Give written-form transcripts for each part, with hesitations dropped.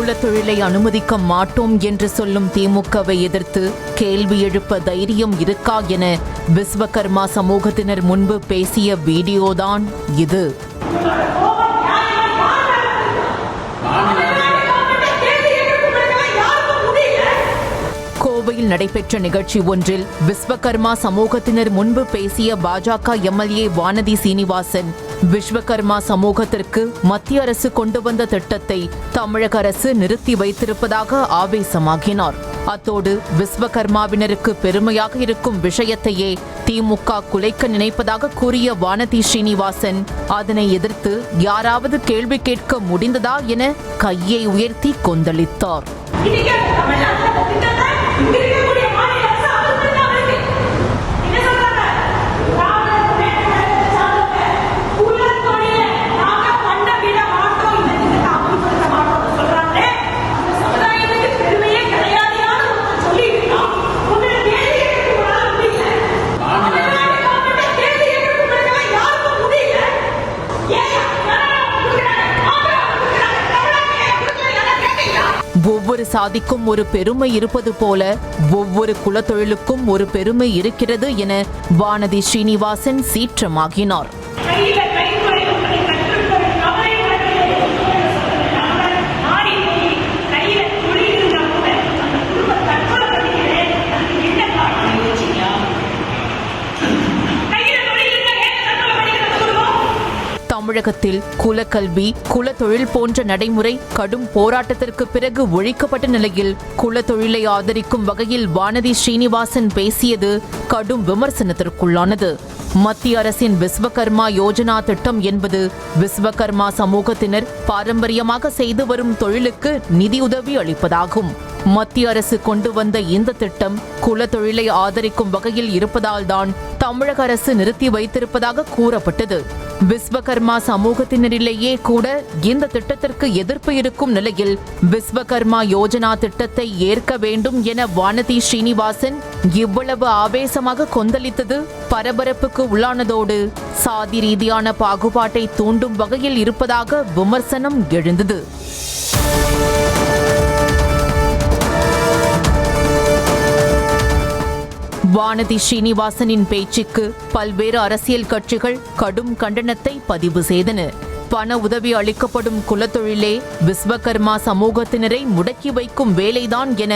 குலத்தொழிலை அனுமதிக்க மாட்டோம் என்று சொல்லும் திமுகவை எதிர்த்து கேள்வி எழுப்ப தைரியம் இருக்கா என விஸ்வகர்மா சமூகத்தினர் முன்பு பேசிய வீடியோதான் இது. கோவையில் நடைபெற்ற நிகழ்ச்சி ஒன்றில் விஸ்வகர்மா சமூகத்தினர் முன்பு பேசிய பாஜக எம்எல்ஏ வானதி சீனிவாசன் விஸ்வகர்மா சமூகத்திற்கு மத்திய அரசு கொண்டு வந்த திட்டத்தை தமிழக அரசு நிறுத்தி வைத்திருப்பதாக ஆவேசமாகினார். அத்தோடு விஸ்வகர்மாவினருக்கு பெருமையாக இருக்கும் விஷயத்தையே திமுக குலைக்க நினைப்பதாக கூறிய வானதி ஸ்ரீனிவாசன் அதனை எதிர்த்து யாராவது கேள்வி கேட்க முடிந்ததா என கையை உயர்த்தி கொந்தளித்தார். ஒவ்வொரு சாதிக்கும் ஒரு பெருமை இருப்பது போல ஒவ்வொரு குலத்தொழிலுக்கும் ஒரு பெருமை இருக்கிறது என வானதி ஸ்ரீனிவாசன் சீற்றமாகினார். தமிழகத்தில் குலக்கல்வி குலத்தொழில் போன்ற நடைமுறை கடும் போராட்டத்திற்கு பிறகு ஒழிக்கப்பட்ட நிலையில் குலத்தொழிலை ஆதரிக்கும் வகையில் வானதி ஸ்ரீனிவாசன் பேசியது கடும் விமர்சனத்திற்குள்ளானது. மத்திய அரசின் விஸ்வகர்மா யோஜனா திட்டம் என்பது விஸ்வகர்மா சமூகத்தினர் பாரம்பரியமாக செய்து வரும் தொழிலுக்கு நிதியுதவி அளிப்பதாகும். மத்திய அரசு கொண்டு வந்த இந்த திட்டம் குலத்தொழிலை ஆதரிக்கும் வகையில் இருப்பதால் தான் தமிழக அரசு நிறுத்தி வைத்திருப்பதாக கூறப்பட்டது. விஸ்வகர்மா சமூகத்தினரிலேயே கூட இந்த திட்டத்திற்கு எதிர்ப்பு இருக்கும் நிலையில் விஸ்வகர்மா யோஜனா திட்டத்தை ஏற்க வேண்டும் என வானதி ஸ்ரீனிவாசன் இவ்வளவு ஆவேசமாக கொந்தளித்தது பரபரப்புக்கு உள்ளானதோடு சாதி ரீதியான பாகுபாட்டை தூண்டும் வகையில் இருப்பதாக விமர்சனம் எழுந்தது. வானதி ஸ்ரீனிவாசனின் பேச்சுக்கு பல்வேறு அரசியல் கட்சிகள் கடும் கண்டனத்தை பதிவு செய்தன. பண உதவி அளிக்கப்படும் குலத்தொழிலே விஸ்வகர்மா சமூகத்தினரை முடக்கி வைக்கும் வேலைதான் என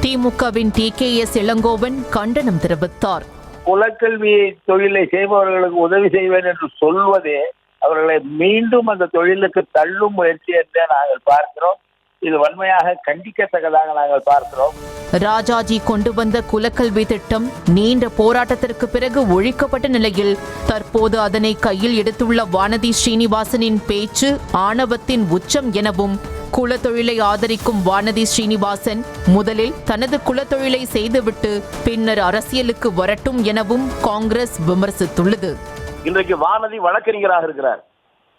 திமுகவின் TKS இளங்கோவன் கண்டனம் தெரிவித்தார். குலக்கல்வி தொழிலை செய்பவர்களுக்கு உதவி செய்வேன் என்று சொல்வதே அவர்களை மீண்டும் அந்த தொழிலுக்கு தள்ளும் முயற்சி என்று நாங்கள் பார்க்கிறோம். இது வன்மையாக கண்டிக்கத்தக்கதாக நாங்கள் பார்க்கிறோம். ராஜாஜி கொண்டு வந்த குலக்கல்வி திட்டம் நீண்ட போராட்டத்திற்கு பிறகு ஒழிக்கப்பட்ட நிலையில் தற்போது அதனை கையில் எடுத்துள்ள வானதி ஸ்ரீனிவாசனின் பேச்சு ஆணவத்தின் உச்சம் எனவும் குலத்தொழிலை ஆதரிக்கும் வானதி ஸ்ரீனிவாசன் முதலில் தனது குலத்தொழிலை செய்துவிட்டு பின்னர் அரசியலுக்கு வரட்டும் எனவும் காங்கிரஸ் விமர்சித்துள்ளது. இன்றைக்கு வானதி வழக்கறிஞராக இருக்கிறார்,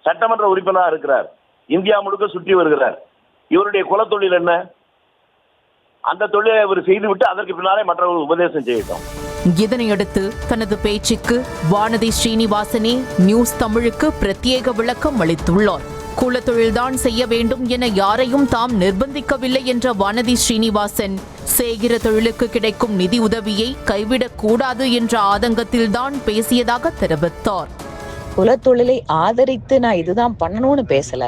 சட்டமன்ற உறுப்பினராக இருக்கிறார், இந்தியா முழுக்க சுற்றி வருகிறார். இவருடைய குலத்தொழில் என்ன? அந்த தொழிலை அவர் செய்துவிட்டு அதற்கு பின்னாலே மற்றவர்கள் உபதேசம் செய்யட்டும். இதனையடுத்து தனது பேச்சுக்கு வானதி ஸ்ரீனிவாசனே நியூஸ் தமிழுக்கு பிரத்யேக விளக்கம் அளித்துள்ளார். குலத்தொழில்தான் செய்ய வேண்டும் என யாரையும் தாம் நிர்பந்திக்கவில்லை என்ற வானதி ஸ்ரீனிவாசன் செய்கிற தொழிலுக்கு கிடைக்கும் நிதி உதவியை கைவிடக் கூடாது என்ற ஆதங்கத்தில்தான் பேசியதாக தெரிவித்தார். குலத்தொழிலை ஆதரித்து நான் இதுதான் பண்ணணும்னு பேசல.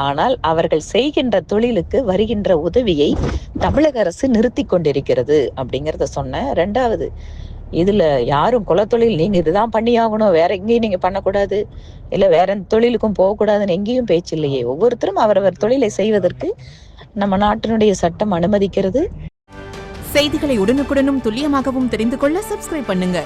ஆனால் அவர்கள் செய்கின்ற தொழிலுக்கு வருகின்ற உதவியை தமிழக அரசு நிறுத்தி கொண்டிருக்கிறது அப்படிங்கறத சொன்னேன். ரெண்டாவது, இதுல யாரும் குலத்தொழில் நீங்க இதுதான் பண்ணி ஆகணும், வேற எங்கேயும் நீங்க பண்ணக்கூடாது, இல்ல வேற எந்த தொழிலுக்கும் போகக்கூடாதுன்னு எங்கேயும் பேச்சு இல்லையே. ஒவ்வொருத்தரும் அவரவர் தொழிலை செய்வதற்கு நம்ம நாட்டினுடைய சட்டம் அனுமதிக்கிறது. செய்திகளை உடனுக்குடனும் துல்லியமாகவும் தெரிந்து கொள்ள சப்ஸ்கிரைப் பண்ணுங்க.